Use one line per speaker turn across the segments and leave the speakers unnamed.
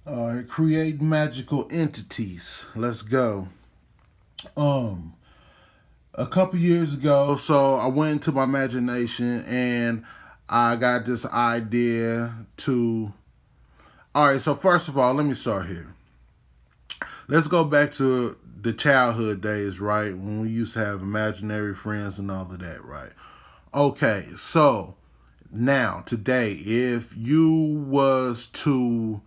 All right, create magical entities. Let's go. Um, a couple years ago, so I went into my imagination and I got this idea to. All right, so first of all, let me start here. Let's go back to the childhood days, right? When we used to have imaginary friends and all of that, right? Okay, so now today, if you was to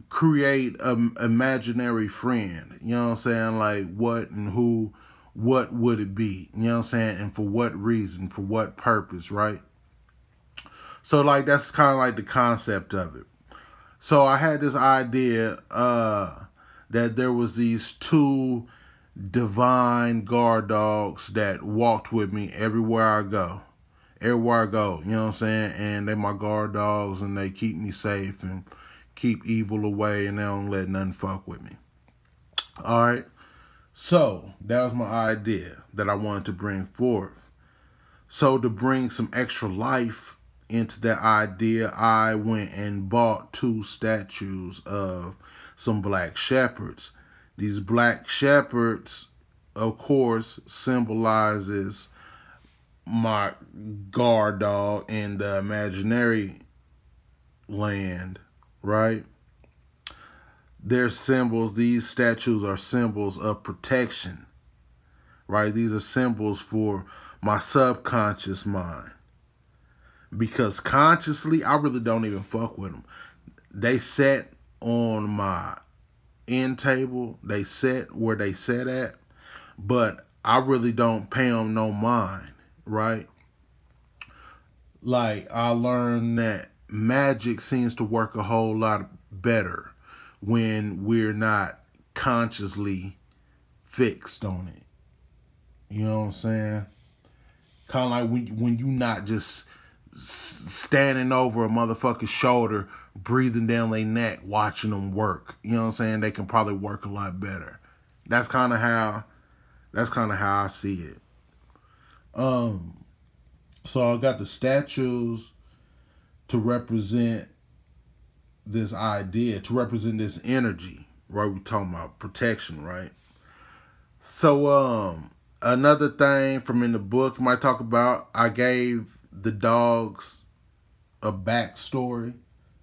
create an imaginary friend. You know what I'm saying? Like what and who, what would it be? You know what I'm saying? And for what reason? For what purpose? Right? So like that's kind of like the concept of it. So I had this idea that there was these two divine guard dogs that walked with me everywhere I go. Everywhere I go, you know what I'm saying? And they my guard dogs and they keep me safe and keep evil away and they don't let nothing fuck with me. All right. So that was my idea that I wanted to bring forth. So to bring some extra life into that idea, I went and bought two statues of some black shepherds. These black shepherds, of course, symbolizes my guard dog in the imaginary land, right? They're symbols, these statues are symbols of protection, right? These are symbols for my subconscious mind. Because consciously, I really don't even fuck with them. They set on my end table, they set where they set at, but I really don't pay them no mind, right? Like, I learned that magic seems to work a whole lot better when we're not consciously fixed on it. You know what I'm saying? Kind of like when you not just standing over a motherfucker's shoulder, breathing down their neck, watching them work. You know what I'm saying? They can probably work a lot better. That's kind of how. That's kind of how I see it. Um. So I got the statues to represent this idea, to represent this energy. Right? We talking about protection, right? So another thing from in the book you might talk about, I gave the dogs a backstory.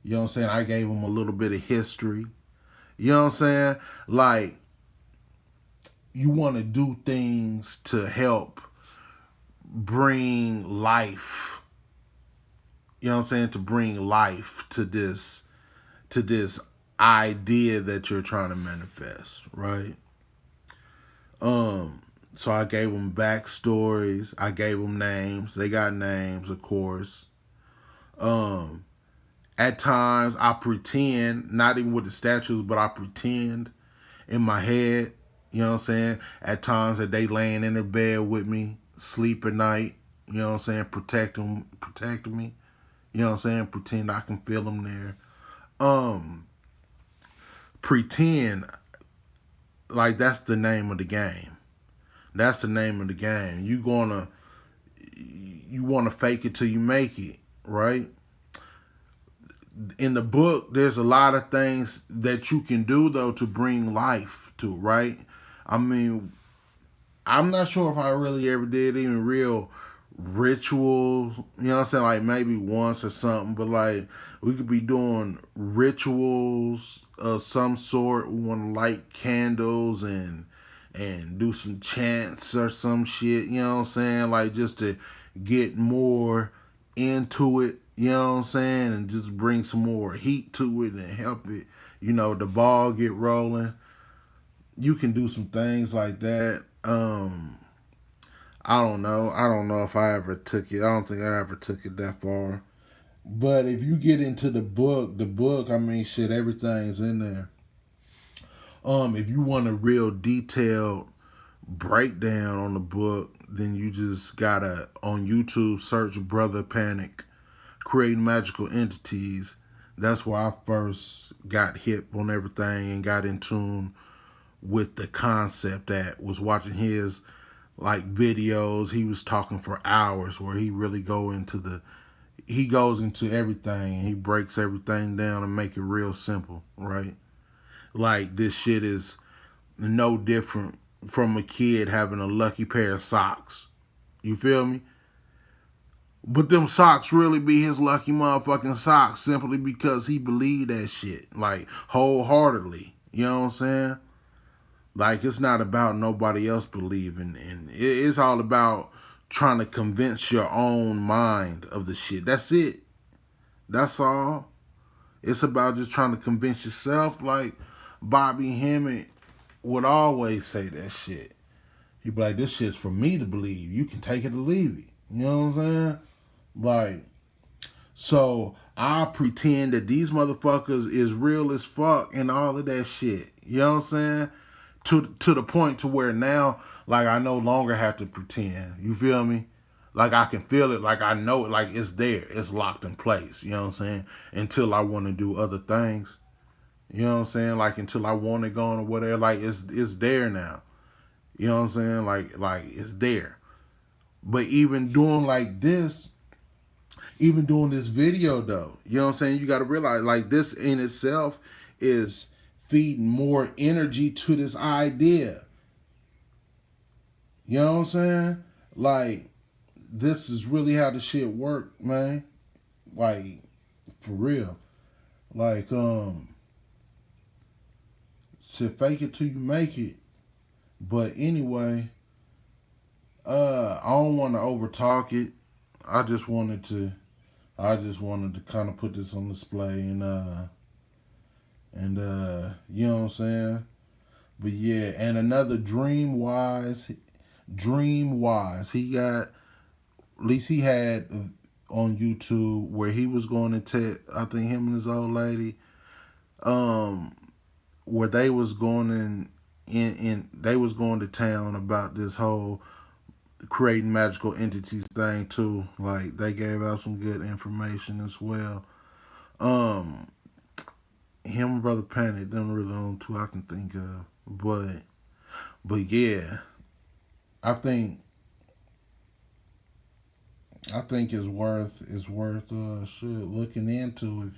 You know what I'm saying? I gave them a little bit of history. You know what I'm saying? Like, you want to do things to help bring life. You know what I'm saying? To bring life to this idea that you're trying to manifest, right? Um, so I gave them backstories. I gave them names. They got names, of course. Um, at times I pretend, not even with the statues, but I pretend in my head, you know what I'm saying? At times that they laying in the bed with me, sleep at night, you know what I'm saying? Protecting me, you know what I'm saying? Pretend I can feel them there. Um, Pretend like that's the name of the game. That's the name of the game. You wanna fake it till you make it, right? In the book, there's a lot of things that you can do though to bring life to, right? I mean, I'm not sure if I really ever did even real rituals, you know what I'm saying? Like maybe once or something, but like we could be doing rituals of some sort. We want to light candles and do some chants or some shit, you know what I'm saying? Like just to get more into it, you know what I'm saying? And just bring some more heat to it and help it, the ball get rolling. You can do some things like that. I don't know. I don't know if I ever took it. I don't think I ever took it that far. But if you get into the book, I mean, shit, everything's in there. If you want a real detailed breakdown on the book, then you just gotta on YouTube search Brother Panic, creating magical entities. That's where I first got hip on everything and got in tune with the concept. That was watching his like videos. He was talking for hours where he really go into the he goes into everything and he breaks everything down and make it real simple, right? Like this shit is no different from a kid having a lucky pair of socks. You feel me? But them socks really be his lucky motherfucking socks simply because he believed that shit. Like wholeheartedly. You know what I'm saying? Like it's not about nobody else believing, and it's all about trying to convince your own mind of the shit. That's it. That's all. It's about just trying to convince yourself. Like Bobby Hemmett would always say that shit. He'd be like, "This shit's for me to believe. You can take it or leave it." You know what I'm saying? Like, so I pretend that these motherfuckers is real as fuck and all of that shit. You know what I'm saying? To the point to where now, like I no longer have to pretend. You feel me? Like I can feel it, like I know it, like it's there, it's locked in place. You know what I'm saying? Until I want to do other things. You know what I'm saying? Like until I want it gone or whatever. Like it's there now. You know what I'm saying? Like it's there. But even doing like this, even doing this video though, you know what I'm saying? You got to realize like this in itself is feeding more energy to this idea. You know what I'm saying? Like, this is really how the shit work, man. Like, for real. Like, shit, fake it till you make it. But anyway, I don't want to overtalk it. I just wanted to, kind of put this on display you know what I'm saying? But yeah, and another Dream Wise, he got, at least he had on YouTube where he was going to I think him and his old lady, um, where they was going they was going to town about this whole creating magical entities thing too. Like they gave out some good information as well. Um, him and Brother Panic, them really the only two I can think of. But yeah, I think it's worth shit looking into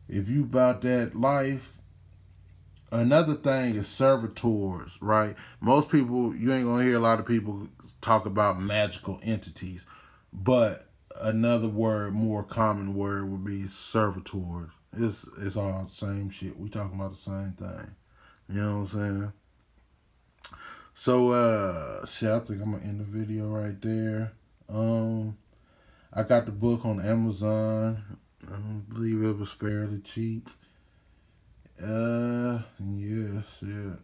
if you about that life. Another thing is servitors, right? Most people, you ain't gonna hear a lot of people talk about magical entities, but another word, more common word, would be servitors. It's all the same shit. We talking about the same thing. You know what I'm saying? So shit, I think I'm gonna end the video right there. I got the book on Amazon. I believe it was fairly cheap. Yeah, shit.